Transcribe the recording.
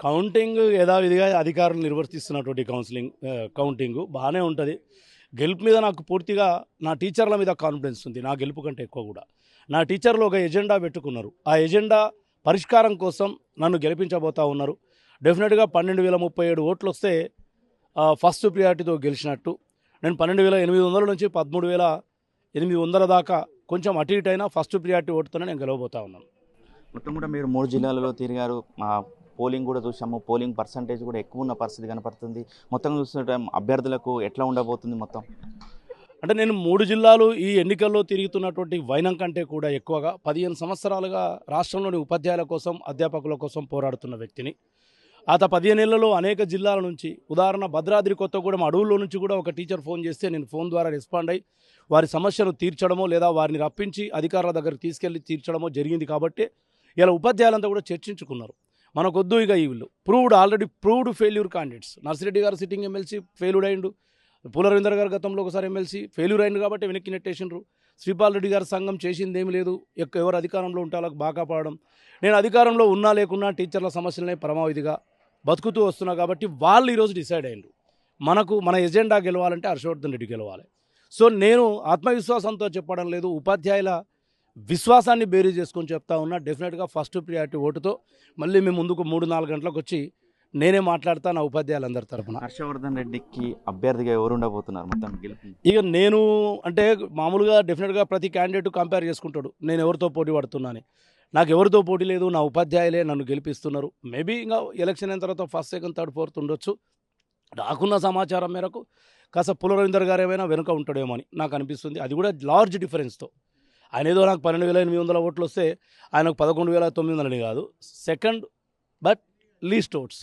Counting యథావిధిగా అధికారులు నిర్వర్తిస్తున్నటువంటి counting బాగానే ఉంటుంది. గెలుపు మీద నాకు పూర్తిగా నా టీచర్ల మీద కాన్ఫిడెన్స్ ఉంది. నా గెలుపు కంటే ఎక్కువ కూడా నా టీచర్లు ఒక ఎజెండా పెట్టుకున్నారు. ఆ ఎజెండా పరిష్కారం కోసం నన్ను గెలిపించబోతా ఉన్నారు. డెఫినెట్గా 12,037 ఓట్లు వస్తే ఫస్ట్ ప్రియారిటీతో గెలిచినట్టు. నేను 12,800 నుంచి 13,800 దాకా కొంచెం అటు ఇటు అయినా ఫస్ట్ ప్రియారిటీ ఓటుతోనే నేను గెలవబోతా ఉన్నాను. మొత్తం కూడా మీరు 3 జిల్లాలలో తిరిగారు. పోలింగ్ కూడా చూసాము. పోలింగ్ పర్సంటేజ్ కూడా ఎక్కువ ఉన్న పరిస్థితి కనపడుతుంది. మొత్తం చూస్తుంటే అభ్యర్థులకు ఎట్లా ఉండబోతుంది మొత్తం? అంటే నేను 3 జిల్లాలు ఈ ఎన్నికల్లో తిరుగుతున్నటువంటి వైనం కంటే కూడా ఎక్కువగా 15 సంవత్సరాలుగా రాష్ట్రంలోని ఉపాధ్యాయుల కోసం, అధ్యాపకుల కోసం పోరాడుతున్న వ్యక్తిని. గత 15 ఏళ్లలో అనేక జిల్లాల నుంచి, ఉదాహరణ భద్రాద్రి కొత్తగూడెం అడవుల్లో నుంచి కూడా ఒక టీచర్ ఫోన్ చేస్తే నేను ఫోన్ ద్వారా రెస్పాండ్ అయ్యి వారి సమస్యను తీర్చడమో లేదా వారిని రప్పించి అధికారుల దగ్గరికి తీసుకెళ్లి తీర్చడమో జరిగింది. కాబట్టి ఇలా ఉపాధ్యాయులంతా కూడా చర్చించుకున్నారు. మనకొద్దు ఇక ఈ వీళ్ళు already proved failure candidates. Narsireddy గారు సిట్టింగ్ ఎమ్మెల్సీ ఫెయిల్యూర్ అయిండు. పూలరవీందర్ గారు గతంలో ఒకసారి ఎమ్మెల్సీ ఫెయిల్యూర్ అయింది కాబట్టి వెనక్కి నెట్టేసిండ్రు. శ్రీపాల్ రెడ్డి గారి సంఘం చేసింది ఏమి లేదు. ఎవరు అధికారంలో ఉంటే వాళ్ళకి బాగా కాపాడడం. నేను అధికారంలో ఉన్నా లేకున్నా టీచర్ల సమస్యలనే పరమావధిగా బతుకుతూ వస్తున్నా కాబట్టి వాళ్ళు ఈరోజు డిసైడ్ అయ్యిండ్రు. మన ఎజెండా గెలవాలంటే హర్షవర్ధన్ రెడ్డి గెలవాలి. సో నేను ఆత్మవిశ్వాసంతో చెప్పడం లేదు, ఉపాధ్యాయుల విశ్వాసాన్ని బేరీ చేసుకొని చెప్తా ఉన్నా. డెఫినెట్గా ఫస్ట్ ప్రియారిటీ ఓటుతో మళ్ళీ మేము ముందుకు 3-4 గంటలకు వచ్చి నేనే మాట్లాడతా నా ఉపాధ్యాయులందరి తరఫున. హర్షవర్ధన్ రెడ్డికి అభ్యర్థిగా ఎవరు ఉండబోతున్నారు మొత్తం గెలుపు? ఇక నేను అంటే మామూలుగా డెఫినెట్గా ప్రతి క్యాండిడేట్ కంపేర్ చేసుకుంటాడు నేను ఎవరితో పోటీ పడుతున్నాను. నాకు ఎవరితో పోటీ లేదు, నా ఉపాధ్యాయులే నన్ను గెలిపిస్తున్నారు. మేబీ ఇంకా ఎలక్షన్ అయిన తర్వాత ఫస్ట్, సెకండ్, థర్డ్, ఫోర్త్ ఉండొచ్చు. నాకున్న సమాచారం మేరకు కాస్త పులరవీందర్ గారు ఏమైనా వెనుక ఉంటాడేమో అని నాకు అనిపిస్తుంది. అది కూడా లార్జ్ డిఫరెన్స్తో. ఆయన ఏదో నాకు 12,800 ఓట్లు వస్తే ఆయనకు 11,900 కాదు, సెకండ్ బట్ లీస్ట్ ఓట్స్.